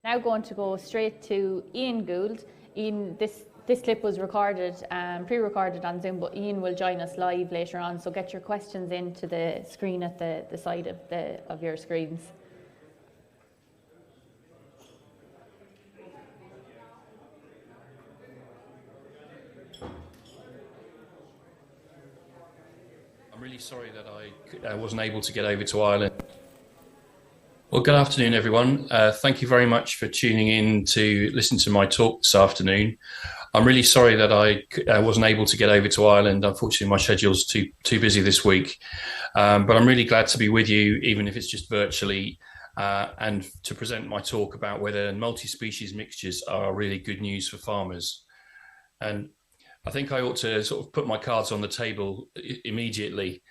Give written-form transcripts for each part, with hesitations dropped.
Now going to go straight to Ian Gould. Ian, this clip was recorded, pre-recorded on Zoom, but Ian will join us live later on. So get your questions into the screen at the side of your screens. I'm really sorry that I wasn't able to get over to Ireland. Well, good afternoon, everyone. Thank you very much for tuning in to listen to my talk this afternoon. I'm really sorry that I wasn't able to get over to Ireland. Unfortunately, my schedule's too busy this week. But I'm really glad to be with you, even if it's just virtually, and to present my talk about whether multi-species mixtures are really good news for farmers. And I think I ought to sort of put my cards on the table immediately,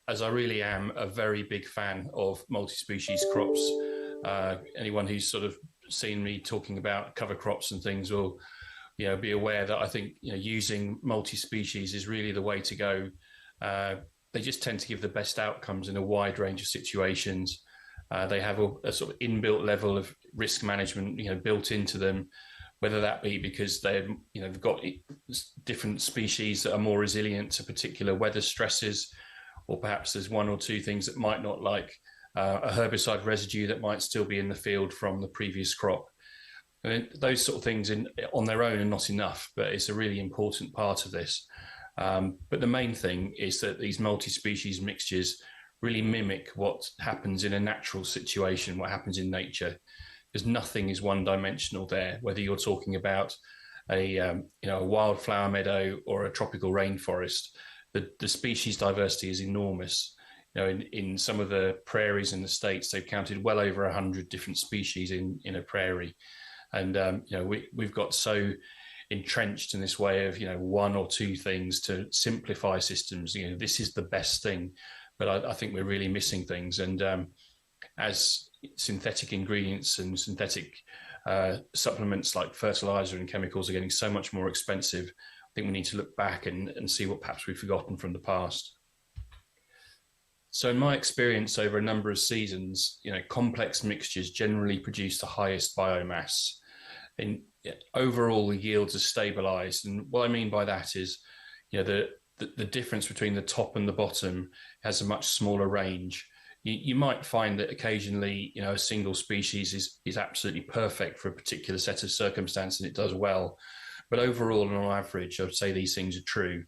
as I really am a very big fan of multi-species crops. Anyone who's sort of seen me talking about cover crops and things will, be aware that I think using multi-species is really the way to go. They just tend to give the best outcomes in a wide range of situations. They have a sort of inbuilt level of risk management, built into them, whether that be because they've got different species that are more resilient to particular weather stresses, or perhaps there's one or two things that might not like a herbicide residue that might still be in the field from the previous crop. And those sort of things on their own are not enough, but it's a really important part of this. But the main thing is that these multi-species mixtures really mimic what happens in a natural situation, what happens in nature. Because nothing is one-dimensional there, whether you're talking about a wildflower meadow or a tropical rainforest. The species diversity is enormous. In some of the prairies in the States, they've counted well over 100 different species in a prairie. And we've got so entrenched in this way of one or two things to simplify systems. This is the best thing, but I think we're really missing things. And as synthetic ingredients and synthetic supplements like fertilizer and chemicals are getting so much more expensive, I think we need to look back and see what perhaps we've forgotten from the past. So in my experience over a number of seasons, complex mixtures generally produce the highest biomass. And overall, the yields are stabilized. And what I mean by that is, the difference between the top and the bottom has a much smaller range. You might find that occasionally, a single species is absolutely perfect for a particular set of circumstances and it does well. But overall, and on average, I would say these things are true.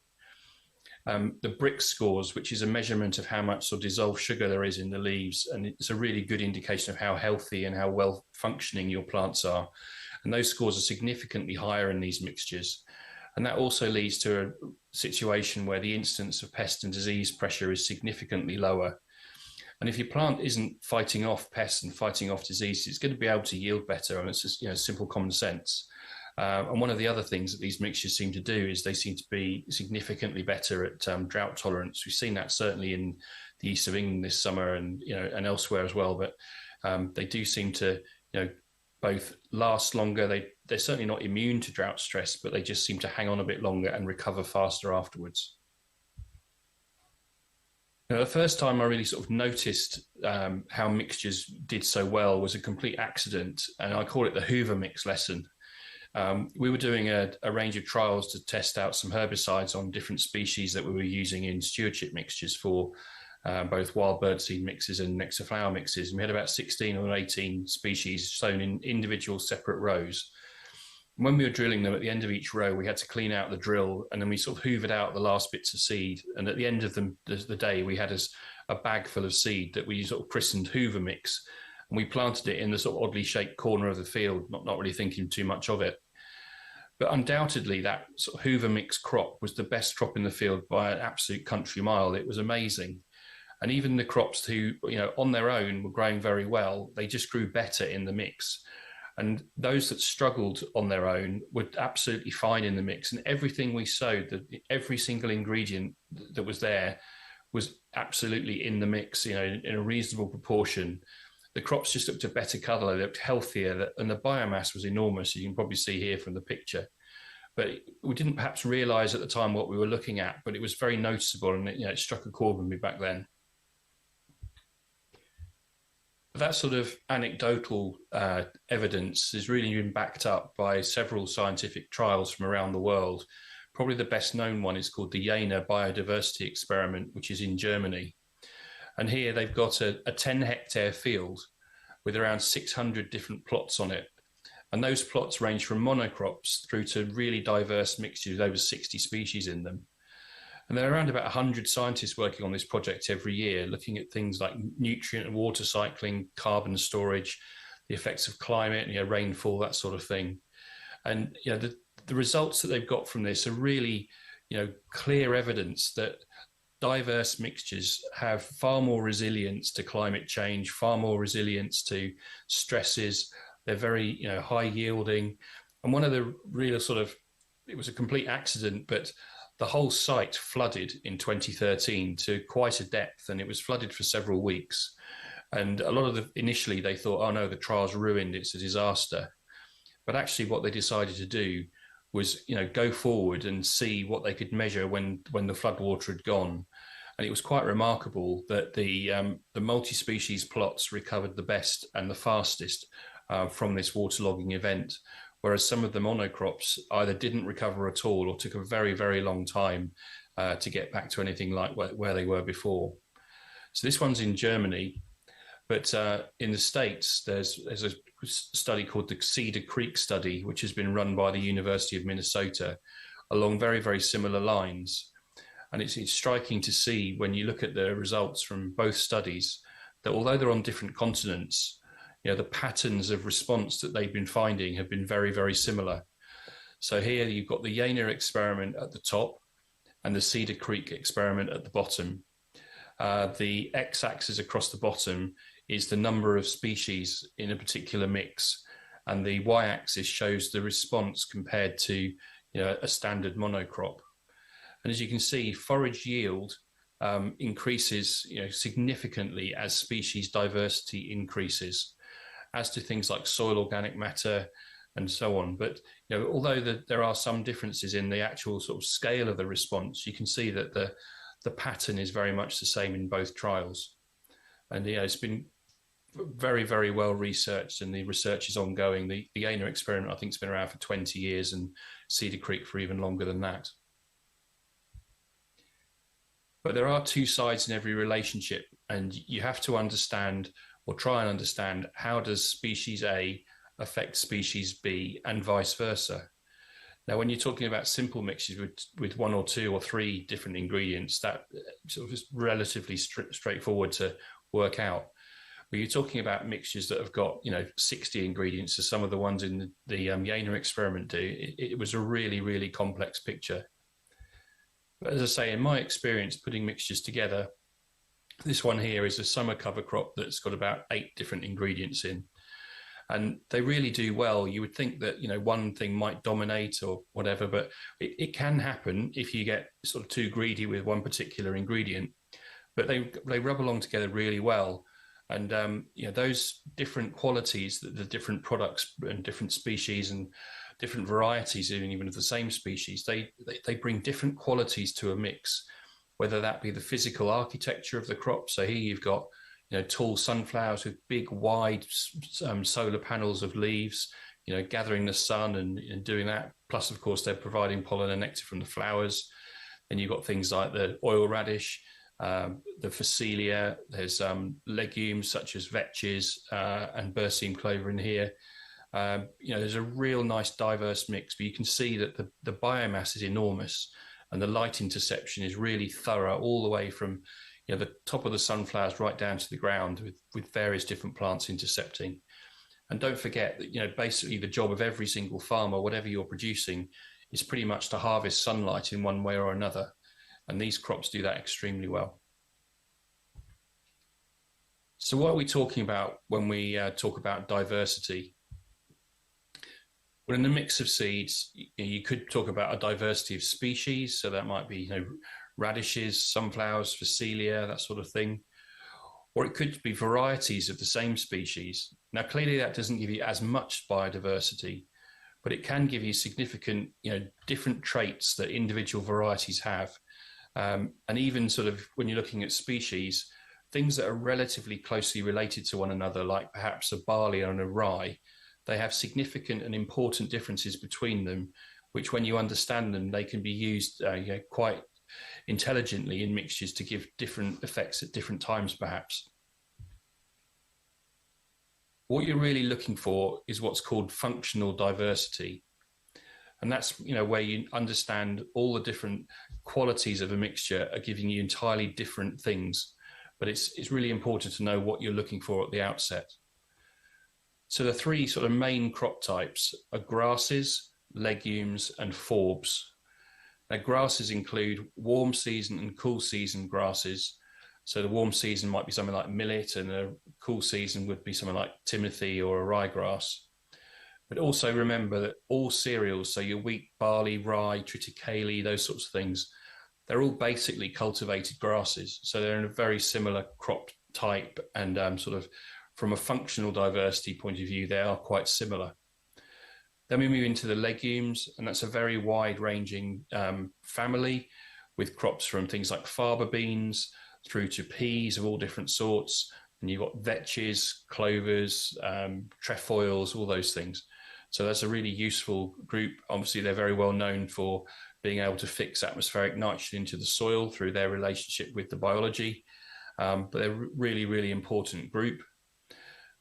The BRIC scores, which is a measurement of how much sort of dissolved sugar there is in the leaves, and it's a really good indication of how healthy and how well functioning your plants are. And those scores are significantly higher in these mixtures. And that also leads to a situation where the incidence of pest and disease pressure is significantly lower. And if your plant isn't fighting off pests and fighting off diseases, it's going to be able to yield better. And it's just, simple common sense. And one of the other things that these mixtures seem to do is they seem to be significantly better at drought tolerance. We've seen that certainly in the east of England this summer and elsewhere as well. But they do seem to both last longer. They're certainly not immune to drought stress, but they just seem to hang on a bit longer and recover faster afterwards. Now, the first time I really sort of noticed how mixtures did so well was a complete accident, and I call it the Hoover mix lesson. We were doing a range of trials to test out some herbicides on different species that we were using in stewardship mixtures for both wild birdseed mixes and nectar flower mixes. And we had about 16 or 18 species sown in individual separate rows. And when we were drilling them, at the end of each row, we had to clean out the drill, and then we sort of hoovered out the last bits of seed. And at the end of the day, we had a bag full of seed that we sort of christened Hoover mix. And we planted it in the sort of oddly shaped corner of the field, not really thinking too much of it. But undoubtedly, that sort of Hoover mix crop was the best crop in the field by an absolute country mile. It was amazing. And even the crops who, on their own were growing very well, they just grew better in the mix. And those that struggled on their own were absolutely fine in the mix. And everything we sowed, every single ingredient that was there was absolutely in the mix, in a reasonable proportion. The crops just looked a better colour, they looked healthier, and the biomass was enormous. You can probably see here from the picture. But we didn't perhaps realise at the time what we were looking at, but it was very noticeable, and it struck a chord with me back then. That sort of anecdotal evidence has really been backed up by several scientific trials from around the world. Probably the best known one is called the Jena biodiversity experiment, which is in Germany. And here they've got a 10-hectare field with around 600 different plots on it. And those plots range from monocrops through to really diverse mixtures with over 60 species in them. And there are around about 100 scientists working on this project every year, looking at things like nutrient and water cycling, carbon storage, the effects of climate, rainfall, that sort of thing. And the results that they've got from this are really, clear evidence that diverse mixtures have far more resilience to climate change, far more resilience to stresses. They're very, high yielding. And one of the real it was a complete accident, but the whole site flooded in 2013 to quite a depth, and it was flooded for several weeks. And a lot of initially they thought, oh no, the trial's ruined, it's a disaster. But actually what they decided to do was, go forward and see what they could measure when the floodwater had gone. And it was quite remarkable that the multi-species plots recovered the best and the fastest from this waterlogging event, whereas some of the monocrops either didn't recover at all or took a very, very long time to get back to anything like where they were before. So this one's in Germany, but in the States, there's a study called the Cedar Creek study, which has been run by the University of Minnesota along very, very similar lines. And it's striking to see when you look at the results from both studies that although they're on different continents, the patterns of response that they've been finding have been very, very similar. So here you've got the Jena experiment at the top and the Cedar Creek experiment at the bottom. The x-axis across the bottom is the number of species in a particular mix, and the y-axis shows the response compared to a standard monocrop. And as you can see, forage yield increases significantly as species diversity increases, as to things like soil organic matter and so on. But although there are some differences in the actual sort of scale of the response, you can see that the pattern is very much the same in both trials. And it's been very, very well researched, and the research is ongoing. The Jena experiment, I think, has been around for 20 years, and Cedar Creek for even longer than that. But there are two sides in every relationship, and you have to understand, or try and understand, how does species A affect species B and vice versa. Now, when you're talking about simple mixtures with one or two or three different ingredients, that sort of is relatively straightforward to work out. But you're talking about mixtures that have got 60 ingredients, as some of the ones in the Jena experiment do. It was a really, really complex picture. But as I say, in my experience putting mixtures together, this one here is a summer cover crop that's got about 8 different ingredients in. And they really do well. You would think that, one thing might dominate or whatever, but it can happen if you get sort of too greedy with one particular ingredient. But they rub along together really well. And, those different qualities, the different products and different species and different varieties, even of the same species, they bring different qualities to a mix, whether that be the physical architecture of the crop. So here you've got tall sunflowers with big, wide solar panels of leaves, gathering the sun and doing that. Plus, of course, they're providing pollen and nectar from the flowers. Then you've got things like the oil radish, the phacelia. There's legumes such as vetches and berseem clover in here. There's a real nice diverse mix, but you can see that the biomass is enormous, and the light interception is really thorough all the way from the top of the sunflowers right down to the ground, with various different plants intercepting. And don't forget that, basically the job of every single farmer, whatever you're producing, is pretty much to harvest sunlight in one way or another. And these crops do that extremely well. So what are we talking about when we talk about diversity? Well, in the mix of seeds, you could talk about a diversity of species. So that might be, radishes, sunflowers, phacelia, that sort of thing. Or it could be varieties of the same species. Now, clearly that doesn't give you as much biodiversity, but it can give you significant, different traits that individual varieties have. And even sort of when you're looking at species, things that are relatively closely related to one another, like perhaps a barley and a rye, they have significant and important differences between them, which when you understand them, they can be used quite intelligently in mixtures to give different effects at different times, perhaps. What you're really looking for is what's called functional diversity. And that's where you understand all the different qualities of a mixture are giving you entirely different things. But it's really important to know what you're looking for at the outset. So the three sort of main crop types are grasses, legumes, and forbs. Now, grasses include warm season and cool season grasses. So the warm season might be something like millet, and a cool season would be something like timothy or a ryegrass. But also remember that all cereals, so your wheat, barley, rye, triticale, those sorts of things, they're all basically cultivated grasses. So they're in a very similar crop type, and sort of from a functional diversity point of view, they are quite similar. Then we move into the legumes, and that's a very wide-ranging family with crops from things like faba beans through to peas of all different sorts. And you've got vetches, clovers, trefoils, all those things. So that's a really useful group. Obviously, they're very well known for being able to fix atmospheric nitrogen into the soil through their relationship with the biology. But they're a really, really important group.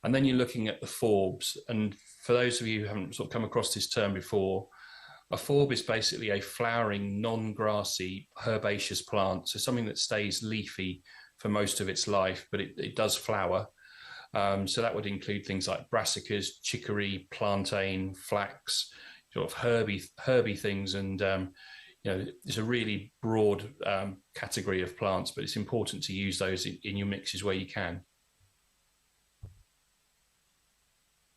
And then you're looking at the forbs. And for those of you who haven't sort of come across this term before, a forb is basically a flowering, non-grassy, herbaceous plant. So something that stays leafy for most of its life, but it does flower. So that would include things like brassicas, chicory, plantain, flax, sort of herby things. And, it's a really broad category of plants, but it's important to use those in your mixes where you can.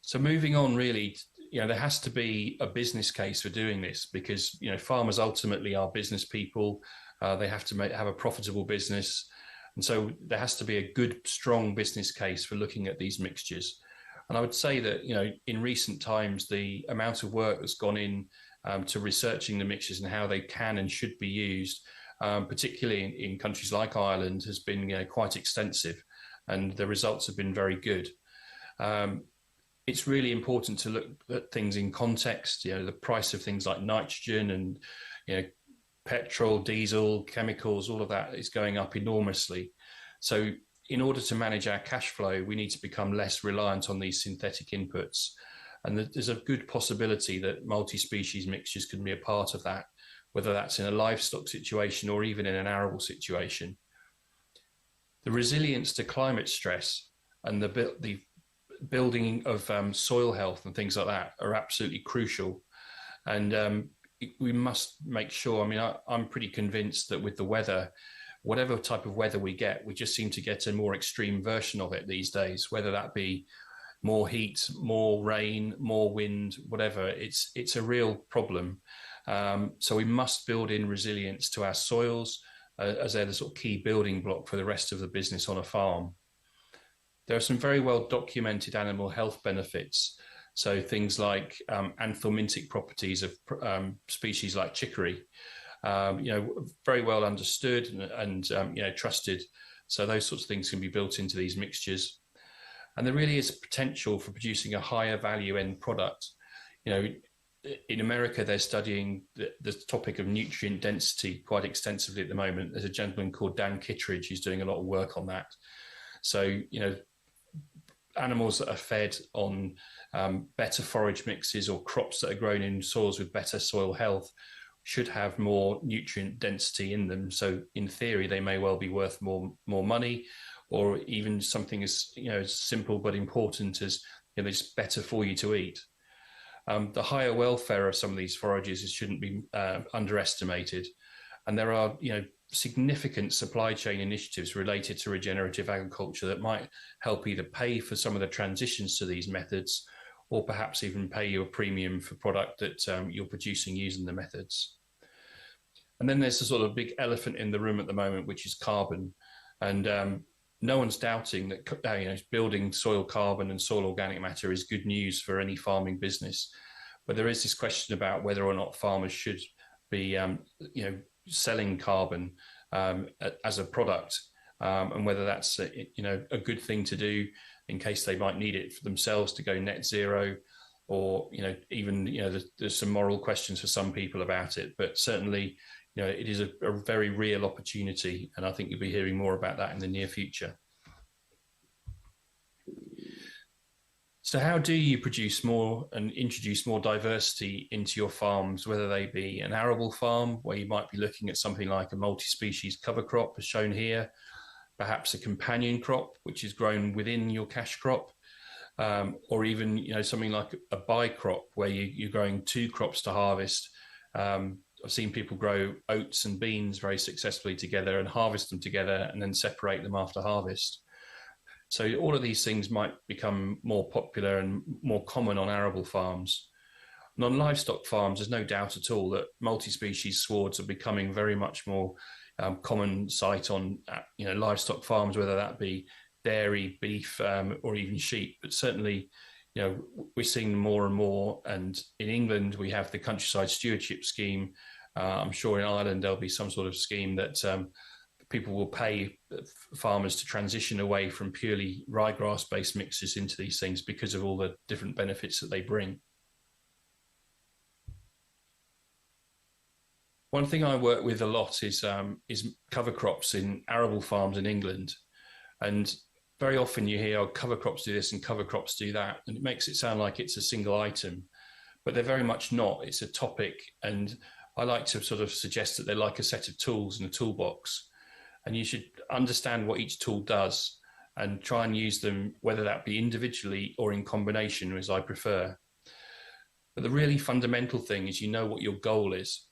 So moving on, really, there has to be a business case for doing this, because, farmers ultimately are business people. They have to have a profitable business. And so there has to be a good, strong business case for looking at these mixtures. And I would say that, in recent times, the amount of work that's gone in to researching the mixtures and how they can and should be used, particularly in countries like Ireland, has been quite extensive, and the results have been very good. It's really important to look at things in context. The price of things like nitrogen and petrol, diesel, chemicals, all of that is going up enormously. So in order to manage our cash flow, we need to become less reliant on these synthetic inputs. And there's a good possibility that multi-species mixtures can be a part of that, whether that's in a livestock situation or even in an arable situation. The resilience to climate stress and the building of soil health and things like that are absolutely crucial. And we must make sure, I'm pretty convinced that with the weather, whatever type of weather we get, we just seem to get a more extreme version of it these days, whether that be more heat, more rain, more wind, whatever. It's a real problem. So we must build in resilience to our soils as they're the sort of key building block for the rest of the business on a farm. There are some very well documented animal health benefits. So things like anthelmintic properties of species like chicory, very well understood and trusted. So those sorts of things can be built into these mixtures. And there really is potential for producing a higher value end product. In America, they're studying the topic of nutrient density quite extensively at the moment. There's a gentleman called Dan Kittredge who's doing a lot of work on that. So, animals that are fed on better forage mixes or crops that are grown in soils with better soil health should have more nutrient density in them. So in theory, they may well be worth more money, or even something as simple but important as it's better for you to eat. The higher welfare of some of these forages shouldn't be underestimated, and there are significant supply chain initiatives related to regenerative agriculture that might help either pay for some of the transitions to these methods, or perhaps even pay you a premium for product that you're producing using the methods. And then there's the sort of big elephant in the room at the moment, which is carbon. And no one's doubting that building soil carbon and soil organic matter is good news for any farming business. But there is this question about whether or not farmers should be selling carbon as a product, and whether that's a good thing to do in case they might need it for themselves to go net zero, or even there's some moral questions for some people about it. But certainly, it is a very real opportunity, and I think you'll be hearing more about that in the near future. So how do you produce more and introduce more diversity into your farms, whether they be an arable farm, where you might be looking at something like a multi-species cover crop, as shown here, perhaps a companion crop, which is grown within your cash crop, or even something like a bi-crop, where you're growing two crops to harvest. I've seen people grow oats and beans very successfully together and harvest them together and then separate them after harvest. So all of these things might become more popular and more common on arable farms. And on livestock farms, there's no doubt at all that multi-species swards are becoming very much more common sight on livestock farms, whether that be dairy, beef, or even sheep. But certainly, we're seeing more and more. And in England, we have the Countryside Stewardship Scheme. I'm sure in Ireland there'll be some sort of scheme that people will pay farmers to transition away from purely ryegrass-based mixes into these things because of all the different benefits that they bring. One thing I work with a lot is cover crops in arable farms in England. And very often you hear, oh, cover crops do this and cover crops do that. And it makes it sound like it's a single item, but they're very much not. It's a topic. And I like to sort of suggest that they're like a set of tools in a toolbox. And you should understand what each tool does and try and use them, whether that be individually or in combination, as I prefer. But the really fundamental thing is what your goal is.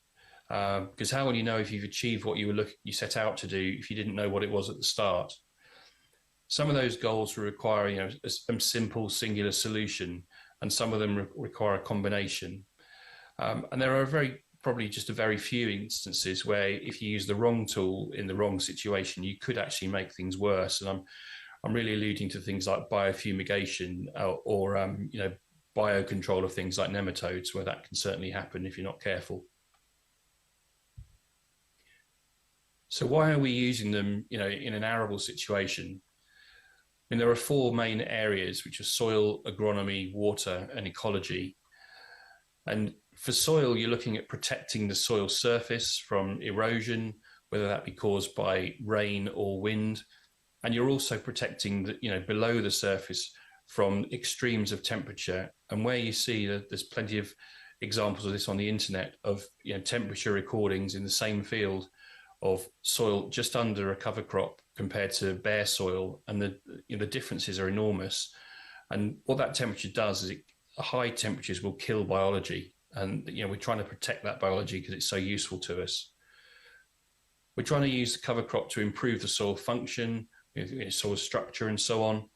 Because how will you know if you've achieved what you set out to do if you didn't know what it was at the start? Some of those goals will require a simple singular solution, and some of them require a combination. And there are probably just a very few instances where if you use the wrong tool in the wrong situation, you could actually make things worse. And I'm really alluding to things like biofumigation or biocontrol of things like nematodes, where that can certainly happen if you're not careful. So why are we using them, in an arable situation? I mean, there are four main areas, which are soil, agronomy, water, and ecology. And for soil, you're looking at protecting the soil surface from erosion, whether that be caused by rain or wind. And you're also protecting below the surface from extremes of temperature. And where you see that there's plenty of examples of this on the internet of temperature recordings in the same field of soil just under a cover crop compared to bare soil, and the differences are enormous. And what that temperature does is high temperatures will kill biology, and we're trying to protect that biology because it's so useful to us. We're trying to use the cover crop to improve the soil function, soil structure, and so on,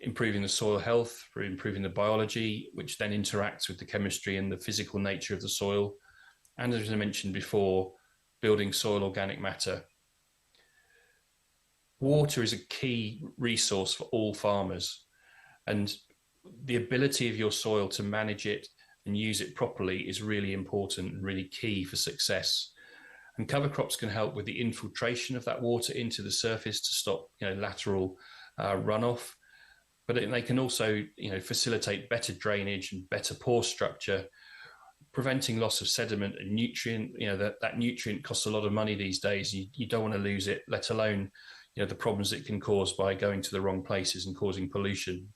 improving the soil health, improving the biology, which then interacts with the chemistry and the physical nature of the soil, and as I mentioned before, building soil organic matter. Water is a key resource for all farmers, and the ability of your soil to manage it and use it properly is really important and really key for success. And cover crops can help with the infiltration of that water into the surface to stop lateral runoff, but they can also facilitate better drainage and better pore structure, preventing loss of sediment and nutrient. That nutrient costs a lot of money these days. You don't want to lose it, let alone the problems it can cause by going to the wrong places and causing pollution.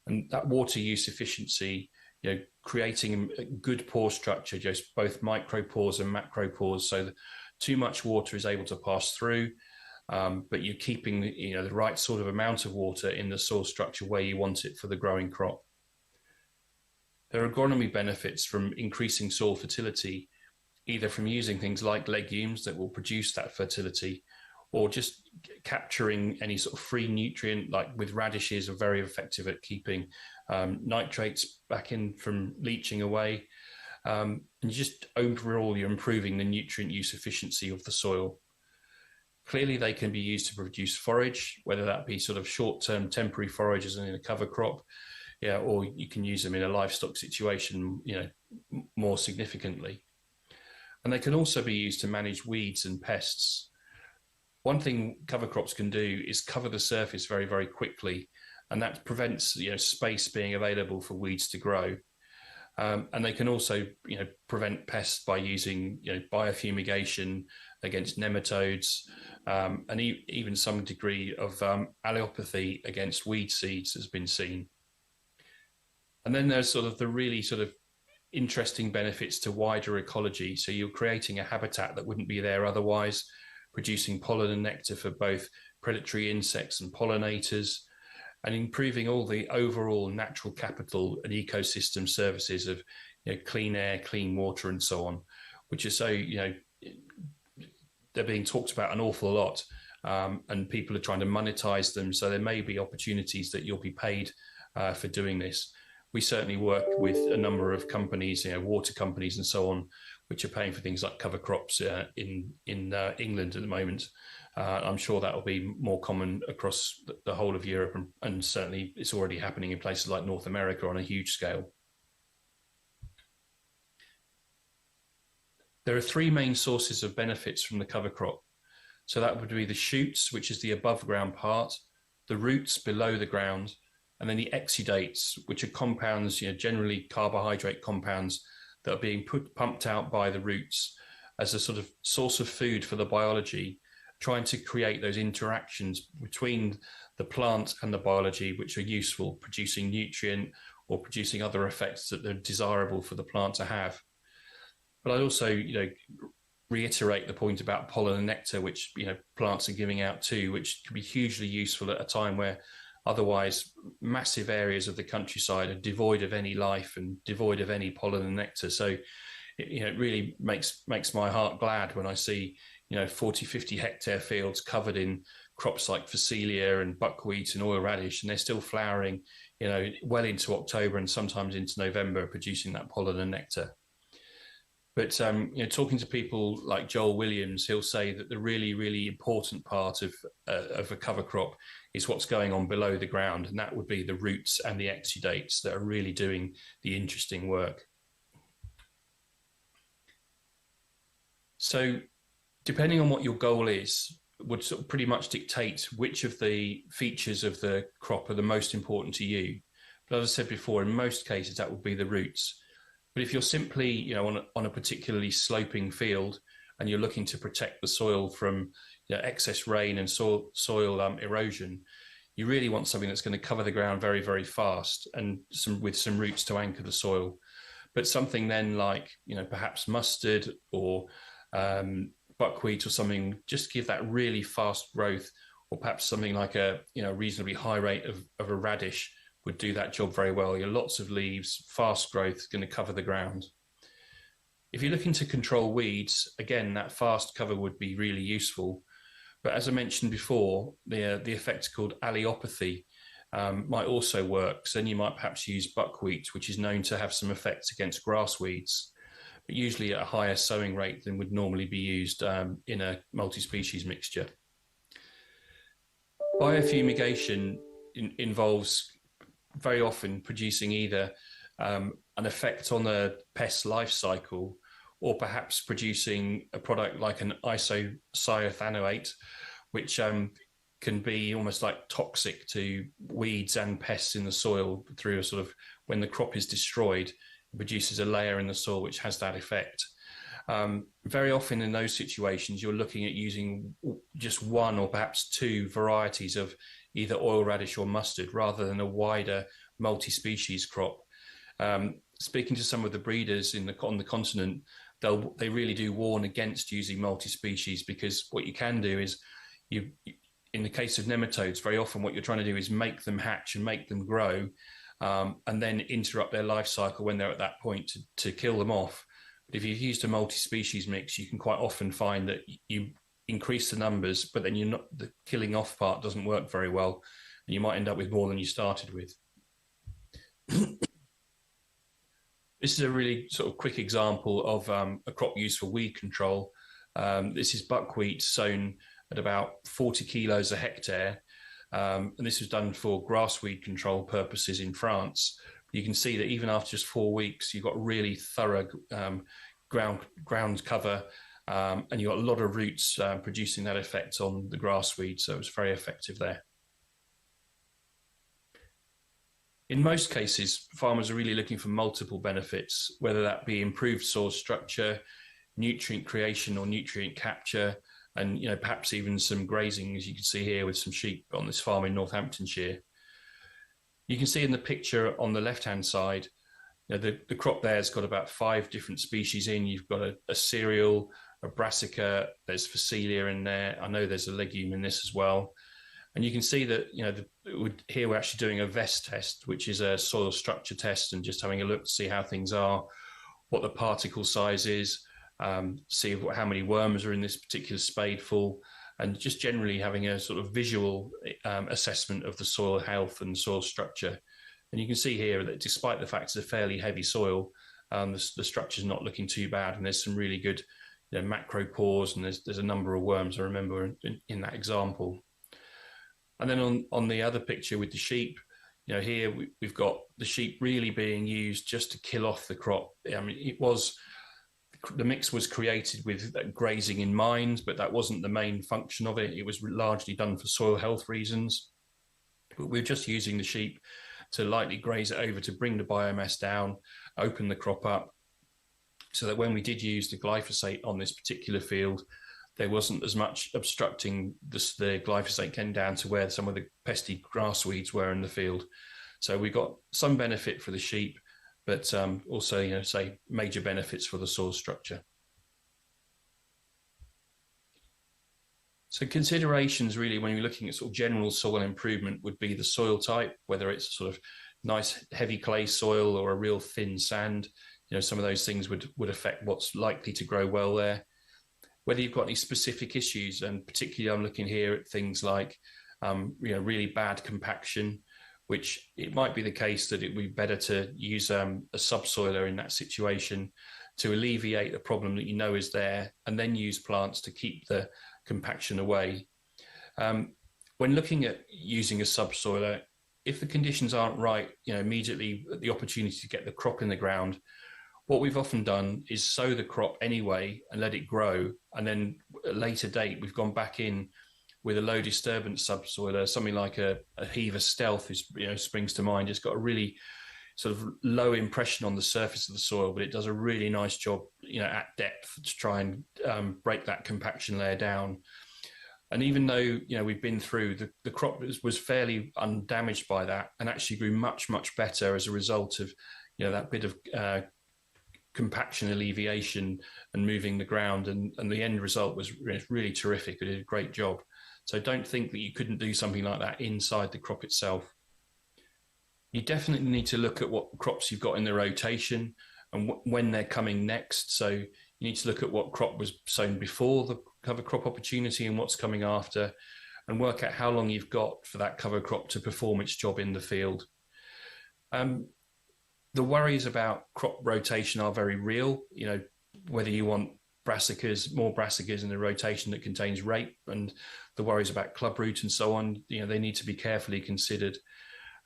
And that water use efficiency, creating a good pore structure, just both micropores and macropores, so that too much water is able to pass through, but you're keeping the right sort of amount of water in the soil structure where you want it for the growing crop. There are agronomy benefits from increasing soil fertility, either from using things like legumes that will produce that fertility, or just capturing any sort of free nutrient, like with radishes are very effective at keeping nitrates back in from leaching away. And just overall, you're improving the nutrient use efficiency of the soil. Clearly, they can be used to produce forage, whether that be sort of short-term temporary forages in a cover crop, or you can use them in a livestock situation, more significantly. And they can also be used to manage weeds and pests. One thing cover crops can do is cover the surface very, very quickly, and that prevents space being available for weeds to grow. And they can also prevent pests by using biofumigation against nematodes, and even some degree of allelopathy against weed seeds has been seen. And then there's sort of the really sort of interesting benefits to wider ecology. So you're creating a habitat that wouldn't be there otherwise, producing pollen and nectar for both predatory insects and pollinators, and improving all the overall natural capital and ecosystem services of clean air, clean water, and so on, which is so they're being talked about an awful lot, and people are trying to monetize them. So there may be opportunities that you'll be paid for doing this. We certainly work with a number of companies, water companies and so on, which are paying for things like cover crops in England at the moment. I'm sure that will be more common across the whole of Europe, and certainly it's already happening in places like North America on a huge scale. There are three main sources of benefits from the cover crop. So that would be the shoots, which is the above ground part, the roots below the ground, and then the exudates, which are compounds, generally carbohydrate compounds that are being pumped out by the roots as a sort of source of food for the biology, trying to create those interactions between the plant and the biology, which are useful, producing nutrient or producing other effects that are desirable for the plant to have. But I also, reiterate the point about pollen and nectar, which plants are giving out too, which can be hugely useful at a time where otherwise massive areas of the countryside are devoid of any life and devoid of any pollen and nectar. So it really makes my heart glad when I see 40, 50 hectare fields covered in crops like phacelia and buckwheat and oil radish, and they're still flowering well into October and sometimes into November, producing that pollen and nectar. But talking to people like Joel Williams, he'll say that the really, really important part of a cover crop is what's going on below the ground, and that would be the roots and the exudates that are really doing the interesting work. So depending on what your goal is, would sort of pretty much dictate which of the features of the crop are the most important to you. But as I said before, in most cases, that would be the roots. But if you're simply, on a particularly sloping field and you're looking to protect the soil from excess rain and soil erosion, you really want something that's going to cover the ground very, very fast and with some roots to anchor the soil. But something then like, perhaps mustard or buckwheat or something, just give that really fast growth, or perhaps something like a reasonably high rate of a radish would do that job very well. You're lots of leaves, fast growth, going to cover the ground. If you're looking to control weeds, again, that fast cover would be really useful. But as I mentioned before, the effect called allelopathy might also work. So then you might perhaps use buckwheat, which is known to have some effects against grass weeds, but usually at a higher sowing rate than would normally be used in a multi-species mixture. Biofumigation involves very often producing either an effect on the pest's life cycle, or perhaps producing a product like an isocyanates, which can be almost like toxic to weeds and pests in the soil through a sort of, when the crop is destroyed, it produces a layer in the soil which has that effect. Very often in those situations, you're looking at using just one or perhaps two varieties of either oil radish or mustard, rather than a wider multi-species crop. Speaking to some of the breeders on the continent, they really do warn against using multi-species, because what you can do is, in the case of nematodes, very often what you're trying to do is make them hatch and make them grow, and then interrupt their life cycle when they're at that point to kill them off. But if you've used a multi-species mix, you can quite often find that you increase the numbers, but then the killing off part doesn't work very well, and you might end up with more than you started with. This is a really sort of quick example of a crop used for weed control. This is buckwheat sown at about 40 kilos a hectare, and this was done for grass weed control purposes in France. You can see that even after just 4 weeks, you've got really thorough ground cover, and you got a lot of roots producing that effect on the grass weed, so it was very effective there. In most cases, farmers are really looking for multiple benefits, whether that be improved soil structure, nutrient creation or nutrient capture, and perhaps even some grazing, as you can see here with some sheep on this farm in Northamptonshire. You can see in the picture on the left-hand side, the crop there has got about 5 different species in. You've got a cereal, a brassica, there's Phacelia in there. I know there's a legume in this as well. And you can see that, here we're actually doing a VEST test, which is a soil structure test, and just having a look to see how things are, what the particle size is, see how many worms are in this particular spadeful, and just generally having a sort of visual assessment of the soil health and soil structure. And you can see here that despite the fact it's a fairly heavy soil, the structure is not looking too bad, and there's some really good macro pores, and there's a number of worms, I remember, in that example. And then on the other picture with the sheep, here we've got the sheep really being used just to kill off the crop. I mean, the mix was created with grazing in mind, but that wasn't the main function of it. It was largely done for soil health reasons. But we're just using the sheep to lightly graze it over to bring the biomass down, open the crop up, so that when we did use the glyphosate on this particular field, there wasn't as much obstructing the glyphosate came down to where some of the pesky grass weeds were in the field. So we got some benefit for the sheep, but also, say, major benefits for the soil structure. So considerations really when you're looking at sort of general soil improvement would be the soil type, whether it's sort of nice heavy clay soil or a real thin sand. Some of those things would affect what's likely to grow well there. Whether you've got any specific issues, and particularly I'm looking here at things like really bad compaction, which it might be the case that it would be better to use a subsoiler in that situation to alleviate the problem that is there, and then use plants to keep the compaction away. When looking at using a subsoiler, if the conditions aren't right, immediately the opportunity to get the crop in the ground, what we've often done is sow the crop anyway and let it grow, and then at a later date we've gone back in with a low disturbance subsoiler, something like a Heaver Stealth springs to mind. It's got a really sort of low impression on the surface of the soil, but it does a really nice job at depth to try and break that compaction layer down. And even though we've been through, the crop was fairly undamaged by that, and actually grew much better as a result of that bit of compaction alleviation and moving the ground, and the end result was really terrific. It did a great job. So don't think that you couldn't do something like that inside the crop itself. You definitely need to look at what crops you've got in the rotation and when they're coming next. So you need to look at what crop was sown before the cover crop opportunity and what's coming after, and work out how long you've got for that cover crop to perform its job in the field. The worries about crop rotation are very real. Whether you want more brassicas in a rotation that contains rape, and the worries about clubroot and so on, they need to be carefully considered.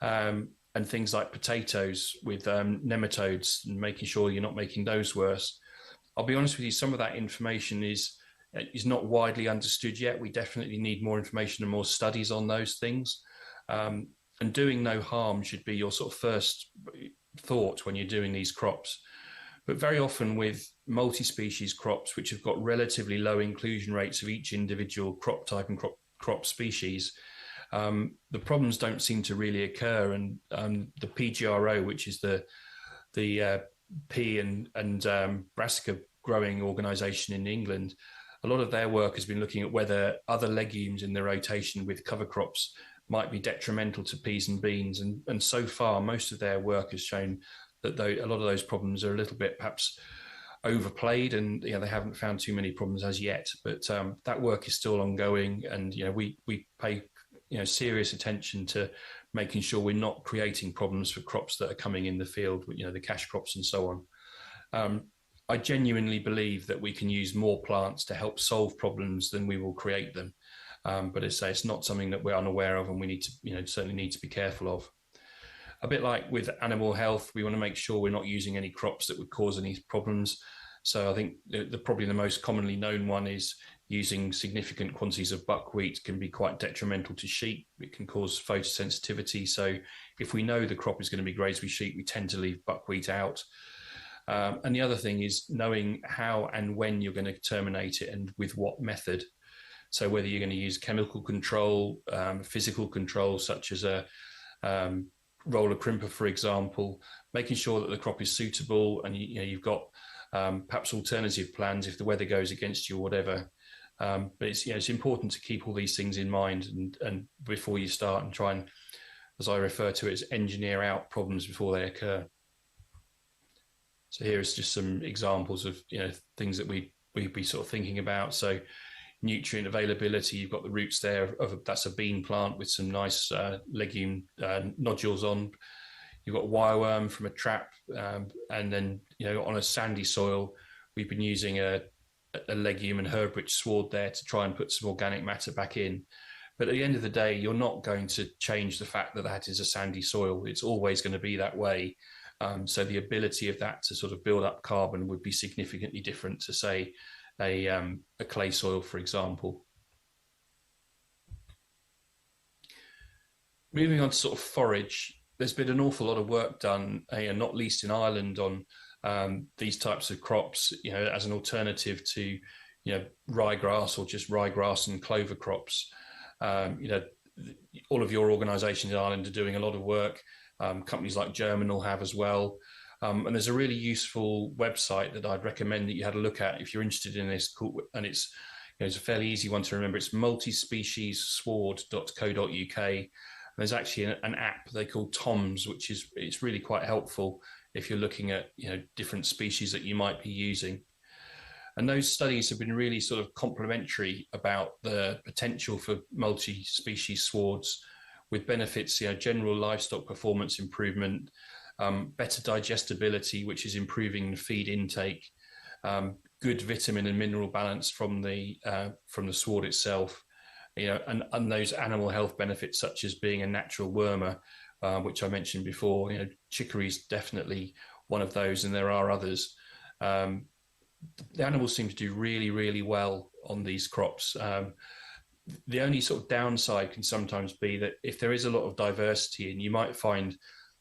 And things like potatoes with nematodes, and making sure you're not making those worse. I'll be honest with you, some of that information is not widely understood yet. We definitely need more information and more studies on those things. And doing no harm should be your sort of first thought when you're doing these crops. But very often with multi-species crops, which have got relatively low inclusion rates of each individual crop type and crop species, the problems don't seem to really occur. And the PGRO, which is the pea and brassica growing organisation in England, a lot of their work has been looking at whether other legumes in the rotation with cover crops might be detrimental to peas and beans. And so far, most of their work has shown that a lot of those problems are a little bit perhaps overplayed, and they haven't found too many problems as yet. But that work is still ongoing, and we pay serious attention to making sure we're not creating problems for crops that are coming in the field, the cash crops and so on. I genuinely believe that we can use more plants to help solve problems than we will create them. But as I say, it's not something that we're unaware of, and we need to, certainly need to be careful of. A bit like with animal health, we want to make sure we're not using any crops that would cause any problems. So I think probably the most commonly known one is using significant quantities of buckwheat can be quite detrimental to sheep. It can cause photosensitivity. So if we know the crop is going to be grazed with sheep, we tend to leave buckwheat out. And the other thing is knowing how and when you're going to terminate it and with what method. So whether you're going to use chemical control, physical control, such as a roller crimper, for example, making sure that the crop is suitable and you've got perhaps alternative plans if the weather goes against you or whatever. But it's important to keep all these things in mind and before you start and try and, as I refer to it, as engineer out problems before they occur. So here is just some examples of things that we'd be sort of thinking about. So nutrient availability, you've got the roots there that's a bean plant with some nice legume nodules on. You've got wireworm from a trap, and then on a sandy soil, we've been using a legume and herb-rich sward there to try and put some organic matter back in. But at the end of the day, you're not going to change the fact that that is a sandy soil. It's always going to be that way. So the ability of that to sort of build up carbon would be significantly different to, say, a clay soil, for example. Moving on to sort of forage, there's been an awful lot of work done, not least in Ireland, on these types of crops, as an alternative to, ryegrass or just ryegrass and clover crops. All of your organisations in Ireland are doing a lot of work. Companies like Germinal have as well. And there's a really useful website that I'd recommend that you had a look at if you're interested in this. And it's a fairly easy one to remember. It's multispeciessward.co.uk. And there's actually an app they call Toms, which it's really quite helpful if you're looking at different species that you might be using. And those studies have been really sort of complementary about the potential for multi-species swards with benefits, general livestock performance improvement, better digestibility, which is improving feed intake, good vitamin and mineral balance from the sward itself, and those animal health benefits such as being a natural wormer, which I mentioned before. Chicory is definitely one of those, and there are others. The animals seem to do really, really well on these crops. The only sort of downside can sometimes be that if there is a lot of diversity, and you might find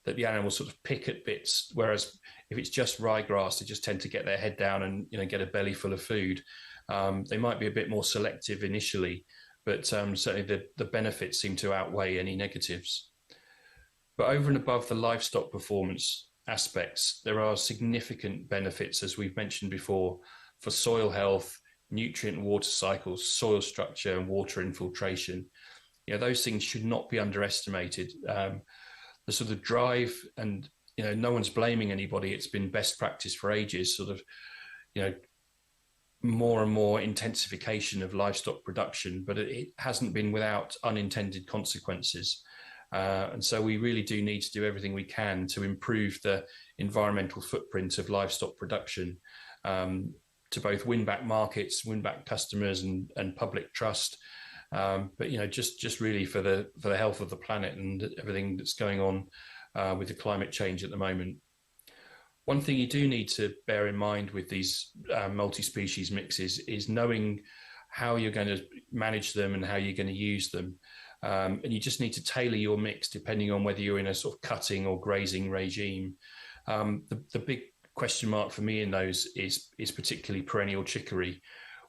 that the animals sort of pick at bits, whereas if it's just ryegrass, they just tend to get their head down and get a belly full of food. They might be a bit more selective initially, but certainly the benefits seem to outweigh any negatives. But over and above the livestock performance aspects, there are significant benefits, as we've mentioned before, for soil health, nutrient and water cycles, soil structure, and water infiltration. Those things should not be underestimated. The sort of drive, and no one's blaming anybody. It's been best practice for ages. Sort of, more and more intensification of livestock production, but it hasn't been without unintended consequences. And so we really do need to do everything we can to improve the environmental footprint of livestock production, to both win back markets, win back customers, and public trust. But just really for the health of the planet and everything that's going on with the climate change at the moment. One thing you do need to bear in mind with these multi-species mixes is knowing how you're going to manage them and how you're going to use them. And you just need to tailor your mix depending on whether you're in a sort of cutting or grazing regime. The big question mark for me in those is particularly perennial chicory,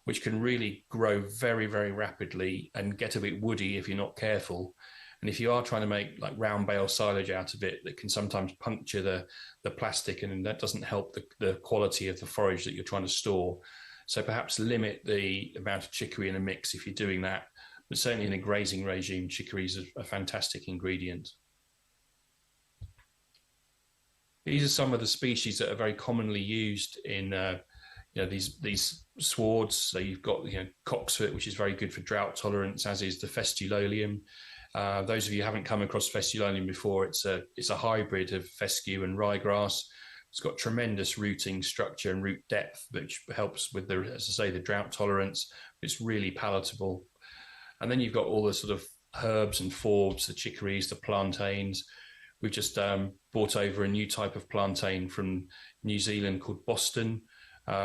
which can really grow very, very rapidly and get a bit woody if you're not careful. And if you are trying to make like round bale silage out of it, that can sometimes puncture the plastic, and that doesn't help the quality of the forage that you're trying to store. So perhaps limit the amount of chicory in a mix if you're doing that. But certainly in a grazing regime, chicory is a fantastic ingredient. These are some of the species that are very commonly used in these swards. So you've got cocksfoot, which is very good for drought tolerance, as is the Festulolium. Those of you who haven't come across Festulolium before, it's a hybrid of fescue and ryegrass. It's got tremendous rooting structure and root depth, which helps with the drought tolerance. It's really palatable. And then you've got all the sort of herbs and forbs, the chicories, the plantains. We've just brought over a new type of plantain from New Zealand called Boston.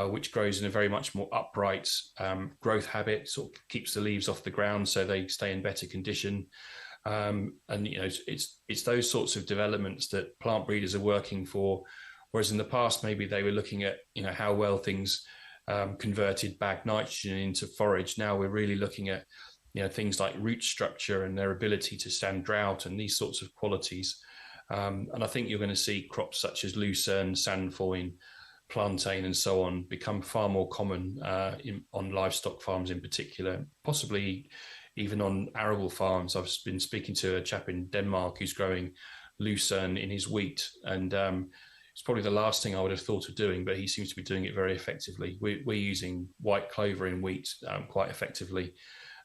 which grows in a very much more upright growth habit, sort of keeps the leaves off the ground so they stay in better condition. And it's those sorts of developments that plant breeders are working for, whereas in the past maybe they were looking at how well things converted back nitrogen into forage. Now we're really looking at things like root structure and their ability to stand drought and these sorts of qualities. And I think you're going to see crops such as lucerne, sainfoin, plantain and so on become far more common on livestock farms in particular, possibly even on arable farms. I've been speaking to a chap in Denmark who's growing lucerne in his wheat, and it's probably the last thing I would have thought of doing, but he seems to be doing it very effectively. We're using white clover in wheat quite effectively,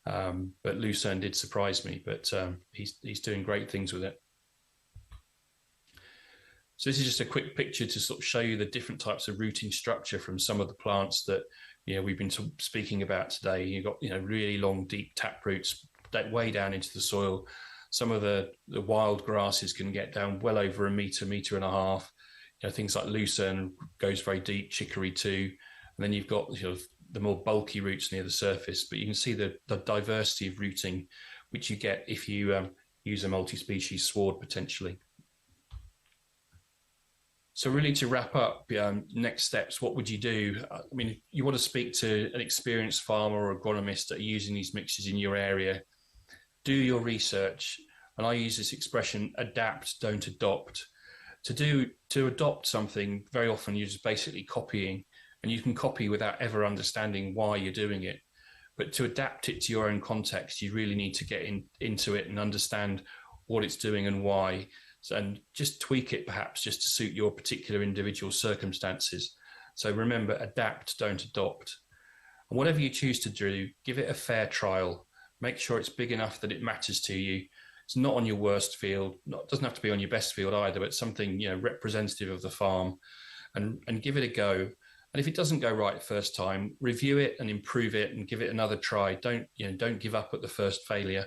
but lucerne did surprise me, but he's doing great things with it. So this is just a quick picture to sort of show you the different types of rooting structure from some of the plants that we've been speaking about today. You've got really long, deep tap roots that way down into the soil. Some of the wild grasses can get down well over a meter and a half. Things like lucerne goes very deep, chicory too, and then you've got the more bulky roots near the surface. But you can see the diversity of rooting which you get if you use a multi-species sward potentially. So really, to wrap up, next steps, what would you do? I mean, if you want to speak to an experienced farmer or agronomist that are using these mixtures in your area, do your research. And I use this expression, adapt, don't adopt. To adopt something, very often you're just basically copying, and you can copy without ever understanding why you're doing it. But to adapt it to your own context, you really need to get into it and understand what it's doing and why. And just tweak it perhaps just to suit your particular individual circumstances. So remember, adapt, don't adopt. And whatever you choose to do, give it a fair trial. Make sure it's big enough that it matters to you. It's not on your worst field, doesn't have to be on your best field either, but something representative of the farm, and give it a go. And if it doesn't go right first time, review it and improve it and give it another try. Don't give up at the first failure.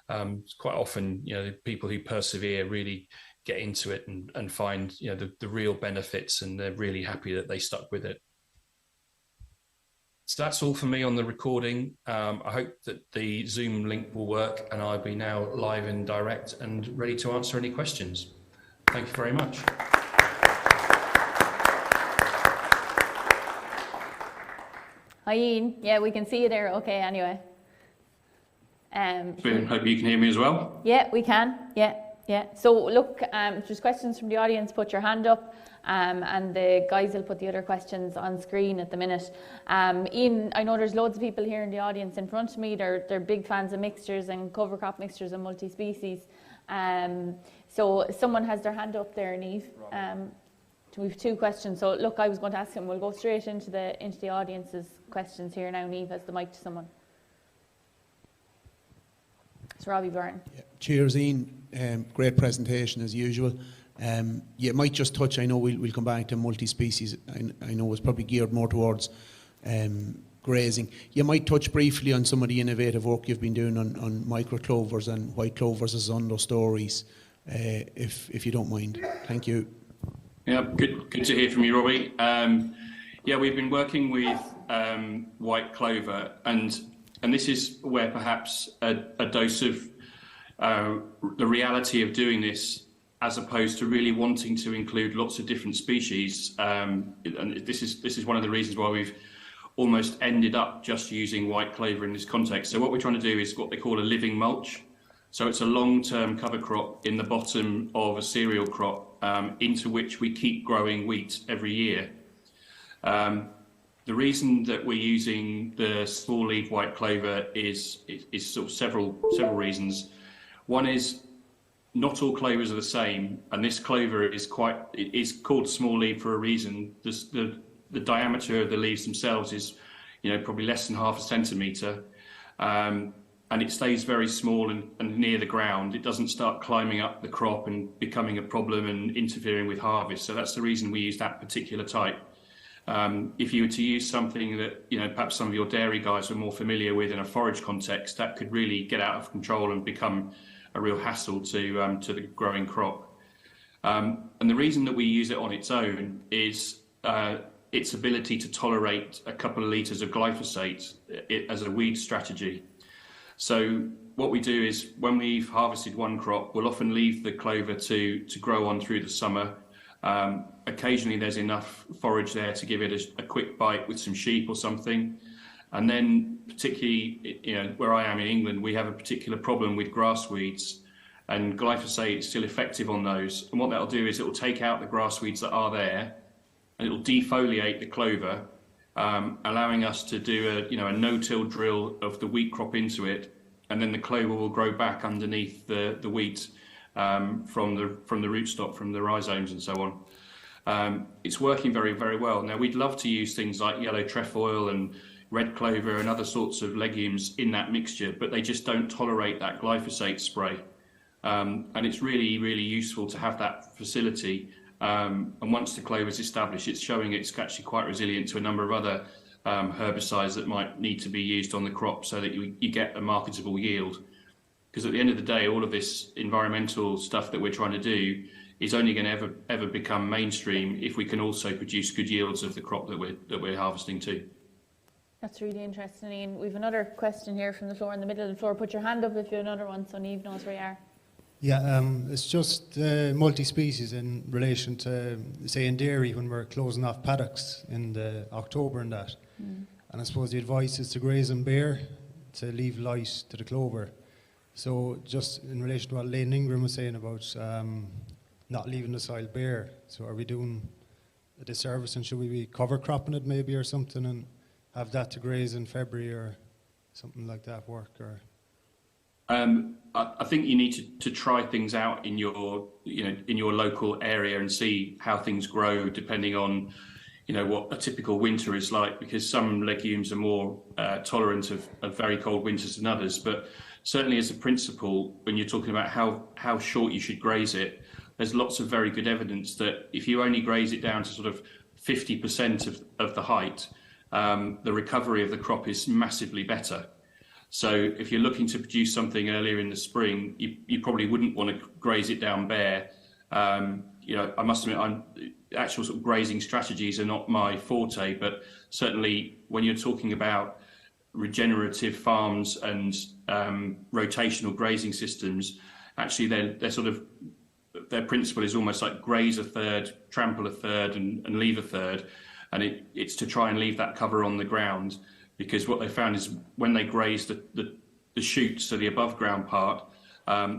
Quite often, the people who persevere really get into it and find the real benefits, and they're really happy that they stuck with it. So that's all for me on the recording. I hope that the Zoom link will work, and I'll be now live and direct and ready to answer any questions. Thank you very much. Hi Ian, yeah, we can see you there okay anyway. Hope you can hear me as well. Yeah, we can, yeah. So look, if there's questions from the audience, put your hand up, and the guys will put the other questions on screen at the minute. Ian, I know there's loads of people here in the audience in front of me. They're big fans of mixtures and cover crop mixtures and multi-species. So someone has their hand up there, Niamh. So we have two questions. So look, I was going to ask him. We'll go straight into the audience's questions here now. Niamh has the mic to someone. It's Robbie Byrne. Yeah. Cheers, Ian. Great presentation as usual. You might just touch, I know we'll come back to multi-species. I know it's probably geared more towards grazing. You might touch briefly on some of the innovative work you've been doing on micro clovers and white clovers as understories, if you don't mind. Thank you. Yeah, good to hear from you, Robbie. Yeah, we've been working with white clover, and this is where perhaps a dose of the reality of doing this, as opposed to really wanting to include lots of different species. And this is one of the reasons why we've almost ended up just using white clover in this context. So what we're trying to do is what they call a living mulch. So it's a long-term cover crop in the bottom of a cereal crop, into which we keep growing wheat every year. The reason that we're using the small leaf white clover is sort of several reasons. One is not all clovers are the same, and this clover is called small leaf for a reason. The diameter of the leaves themselves is, probably less than half a centimetre, and it stays very small and near the ground. It doesn't start climbing up the crop and becoming a problem and interfering with harvest. So that's the reason we use that particular type. If you were to use something that, perhaps some of your dairy guys are more familiar with in a forage context, that could really get out of control and become a real hassle to the growing crop. And the reason that we use it on its own is its ability to tolerate a couple of litres of glyphosate as a weed strategy. So what we do is when we've harvested one crop, we'll often leave the clover to grow on through the summer. Occasionally there's enough forage there to give it a quick bite with some sheep or something. And then particularly, where I am in England, we have a particular problem with grass weeds, and glyphosate is still effective on those. And what that'll do is it will take out the grass weeds that are there, and it will defoliate the clover, allowing us to do a no-till drill of the wheat crop into it, and then the clover will grow back underneath the wheat from the rootstock, from the rhizomes and so on. It's working very, very well. Now, we'd love to use things like yellow trefoil and red clover and other sorts of legumes in that mixture, but they just don't tolerate that glyphosate spray. And it's really, really useful to have that facility. And once the clover is established, it's showing it's actually quite resilient to a number of other herbicides that might need to be used on the crop so that you get a marketable yield. Because at the end of the day, all of this environmental stuff that we're trying to do is only going to ever become mainstream if we can also produce good yields of the crop that we're harvesting too. That's really interesting, Ian. We've another question here from the floor, in the middle of the floor. Put your hand up if you have another one, so Niamh knows where you are. Yeah, it's just multi-species in relation to, say, in dairy when we're closing off paddocks in the October and that. And I suppose the advice is to graze them bare, to leave light to the clover. So just in relation to what Lane Ingram was saying about not leaving the soil bare, so are we doing a disservice, and should we be cover cropping it maybe or something and have that to graze in February or something like that work? Or I think you need to try things out in your local area and see how things grow depending on what a typical winter is like, because some legumes are more tolerant of very cold winters than others. But certainly as a principle, when you're talking about how short you should graze it, there's lots of very good evidence that if you only graze it down to sort of 50% of the height, the recovery of the crop is massively better. So if you're looking to produce something earlier in the spring, you probably wouldn't want to graze it down bare. I must admit, actual sort of grazing strategies are not my forte, but certainly when you're talking about regenerative farms and rotational grazing systems, actually their principle is almost like graze a third, trample a third, and leave a third, and it's to try and leave that cover on the ground. Because what they found is when they graze the shoots, so the above ground part,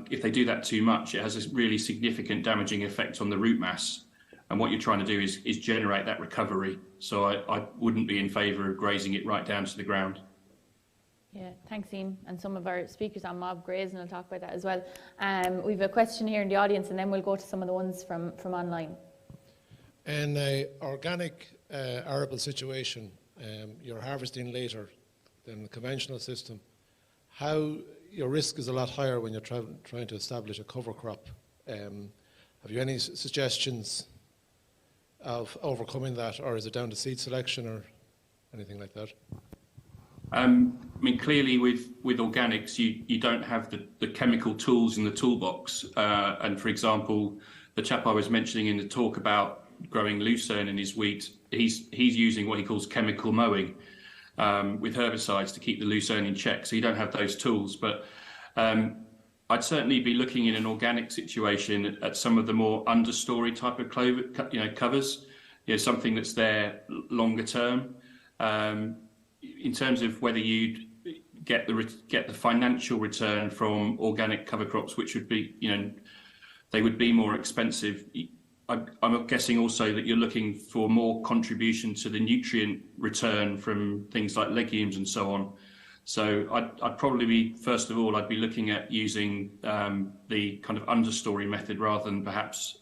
if they do that too much, it has a really significant damaging effect on the root mass. And what you're trying to do is generate that recovery. So I wouldn't be in favour of grazing it right down to the ground. Yeah, thanks, Ian. And some of our speakers on mob grazing will talk about that as well. We have a question here in the audience, and then we'll go to some of the ones from online. In an organic arable situation, you're harvesting later than the conventional system. How your risk is a lot higher when you're trying to establish a cover crop. Have you any suggestions of overcoming that, or is it down to seed selection or anything like that? Clearly with organics, you don't have the chemical tools in the toolbox. And for example, the chap I was mentioning in the talk about growing lucerne in his wheat, he's using what he calls chemical mowing with herbicides to keep the lucerne in check. So you don't have those tools. But I'd certainly be looking in an organic situation at some of the more understory type of clover, covers, something that's there longer term. In terms of whether you'd get the financial return from organic cover crops, which would be, they would be more expensive. I'm guessing also that you're looking for more contribution to the nutrient return from things like legumes and so on. So I'd probably be, first of all, I'd be looking at using the kind of understory method rather than perhaps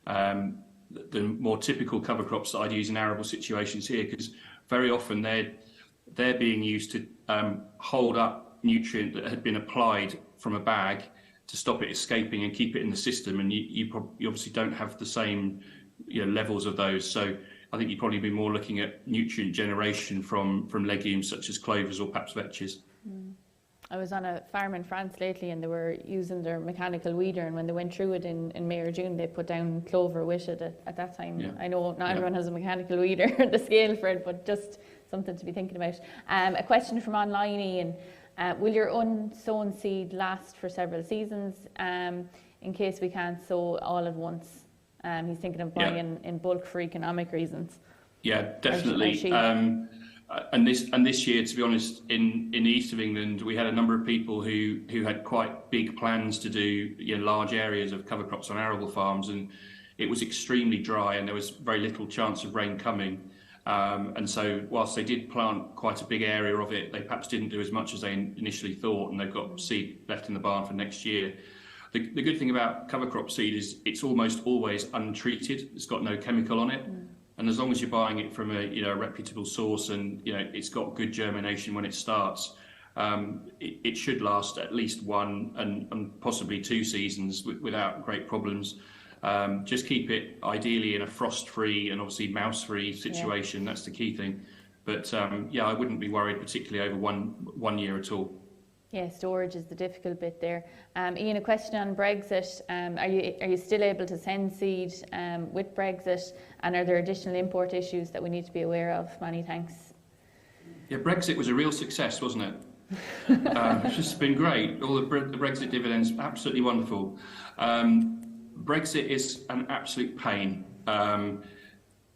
the more typical cover crops that I'd use in arable situations here, because very often they're being used to hold up nutrient that had been applied from a bag to stop it escaping and keep it in the system, and you obviously don't have the same levels of those. So I think you'd probably be more looking at nutrient generation from legumes such as clovers or perhaps vetches. I was on a farm in France lately and they were using their mechanical weeder, and when they went through it in May or June, they put down clover with it at that time. Yeah. I know not Yeah. everyone has a mechanical weeder, the scale for it, but just something to be thinking about. A question from online, Ian. Will your unsown seed last for several seasons in case we can't sow all at once? He's thinking of buying in bulk for economic reasons. Yeah, definitely. And this year, to be honest, in the east of England, we had a number of people who had quite big plans to do large areas of cover crops on arable farms, and it was extremely dry and there was very little chance of rain coming. And so whilst they did plant quite a big area of it, they perhaps didn't do as much as they initially thought, and they've got seed left in the barn for next year. The good thing about cover crop seed is it's almost always untreated. It's got no chemical on it. And as long as you're buying it from a reputable source, and it's got good germination when it starts, it should last at least one and possibly 2 seasons without great problems. Just keep it ideally in a frost-free and obviously mouse-free situation. Yeah. That's the key thing. But I wouldn't be worried particularly over one year at all. Yeah, storage is the difficult bit there. Ian, a question on Brexit. Are you still able to send seed with Brexit, and are there additional import issues that we need to be aware of? Many thanks. Yeah, Brexit was a real success, wasn't it? It's just been great. All the Brexit dividends, absolutely wonderful. Brexit is an absolute pain.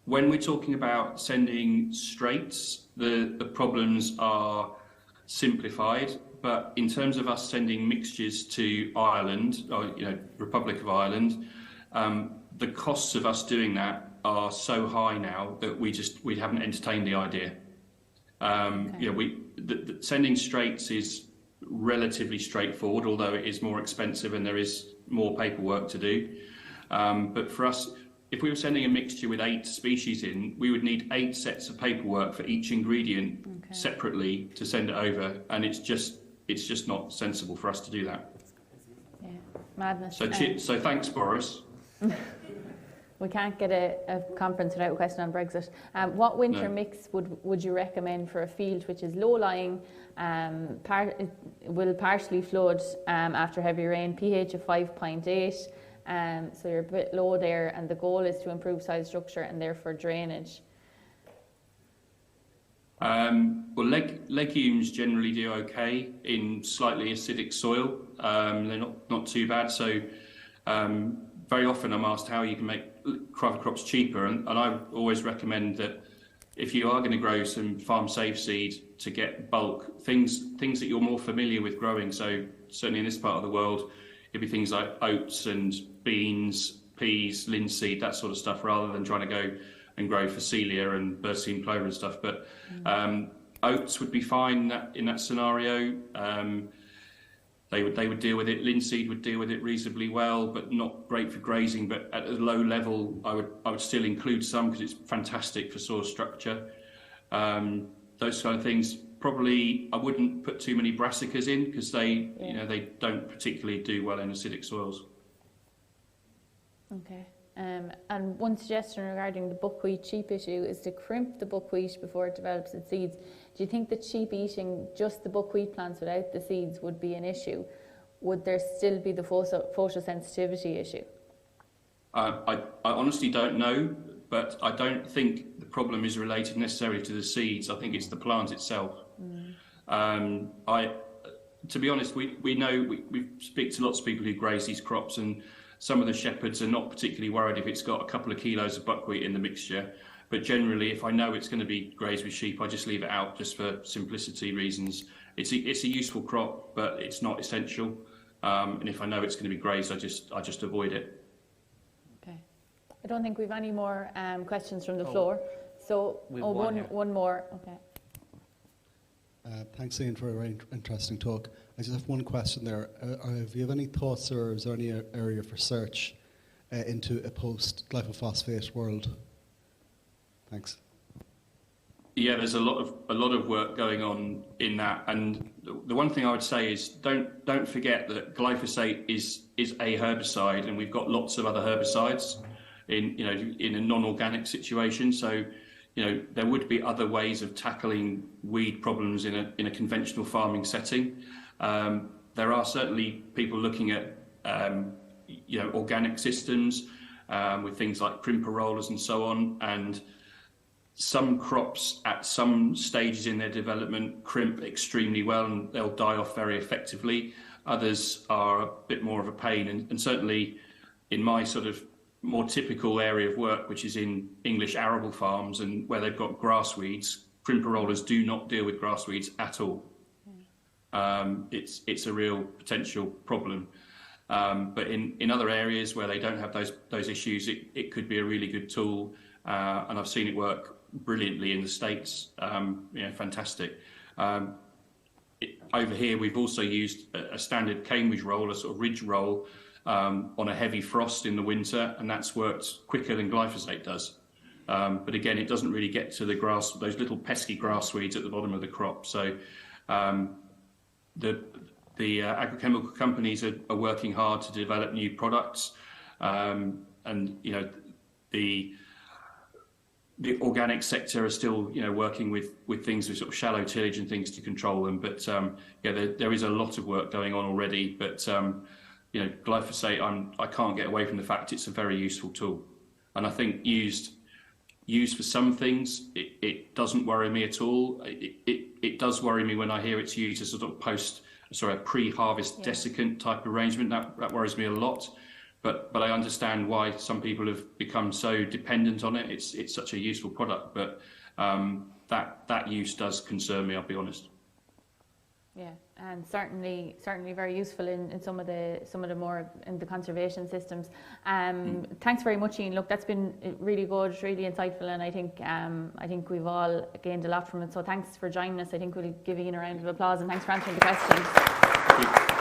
When we're talking about sending straights, the problems are simplified. But in terms of us sending mixtures to Ireland, or Republic of Ireland, the costs of us doing that are so high now that we haven't entertained the idea. Sending straights is relatively straightforward, although it is more expensive and there is more paperwork to do. But for us, if we were sending a mixture with 8 species in, we would need 8 sets of paperwork for each ingredient separately to send it over, and it's just not sensible for us to do that. Yeah, madness. So thanks, Boris. We can't get a conference without a question on Brexit. What winter mix would you recommend for a field which is low-lying, will partially flood after heavy rain, pH of 5.8, so you're a bit low there, and the goal is to improve soil structure and therefore drainage? Well, legumes generally do okay in slightly acidic soil. They're not too bad. So very often I'm asked how you can make cover crops cheaper, and I always recommend that if you are going to grow some farm safe seed, to get bulk things that you're more familiar with growing. So certainly in this part of the world, it'd be things like oats and beans, peas, linseed, that sort of stuff, rather than trying to go and grow Phacelia and Berseem clover and stuff. But oats would be fine in that scenario. They would deal with it. Linseed would deal with it reasonably well, but not great for grazing. But at a low level, I would still include some because it's fantastic for soil structure. Those kind of things. Probably I wouldn't put too many brassicas in because they don't particularly do well in acidic soils. Okay. And one suggestion regarding the buckwheat sheep issue is to crimp the buckwheat before it develops its seeds. Do you think that sheep eating just the buckwheat plants without the seeds would be an issue? Would there still be the photosensitivity issue? I honestly don't know, but I don't think the problem is related necessarily to the seeds. I think it's the plant itself. To be honest, we speak to lots of people who graze these crops, and some of the shepherds are not particularly worried if it's got a couple of kilos of buckwheat in the mixture. But generally, if I know it's going to be grazed with sheep, I just leave it out just for simplicity reasons. It's a useful crop, but it's not essential. And if I know it's going to be grazed, I just avoid it. Okay. I don't think we've any more questions from the floor. So one more. Okay. Thanks, Ian, for a very interesting talk. I just have one question there. Have you have any thoughts, or is there any area for research into a post-glyphosate world? Thanks. Yeah, there's a lot of work going on in that, and the one thing I would say is don't forget that glyphosate is a herbicide, and we've got lots of other herbicides in a non-organic situation. So there would be other ways of tackling weed problems in a conventional farming setting. There are certainly people looking at organic systems with things like crimper rollers and so on, and some crops at some stages in their development crimp extremely well and they'll die off very effectively. Others are a bit more of a pain, and certainly in my sort of more typical area of work, which is in English arable farms and where they've got grass weeds, crimper rollers do not deal with grass weeds at all. It's a real potential problem. But in other areas where they don't have those issues, it could be a really good tool, and I've seen it work brilliantly in the States. Fantastic. Over here, we've also used a standard Cambridge roll, a sort of ridge roll, on a heavy frost in the winter, and that's worked quicker than glyphosate does. But again, it doesn't really get to the grass, those little pesky grass weeds at the bottom of the crop. So the agrochemical companies are working hard to develop new products, and the organic sector are still working with things with sort of shallow tillage and things to control them. But there is a lot of work going on already. But glyphosate, I can't get away from the fact it's a very useful tool, and I think used for some things it doesn't worry me at all. It does worry me when I hear it's used as a sort of a pre-harvest desiccant type arrangement. That worries me a lot. But I understand why some people have become so dependent on it. It's such a useful product, but that use does concern me, I'll be honest. Yeah, and certainly very useful in some of the more in the conservation systems. Thanks very much, Ian. Look, that's been really good, really insightful, and I think we've all gained a lot from it. So thanks for joining us. I think we'll give Ian a round of applause, and thanks for answering the questions. Thank you.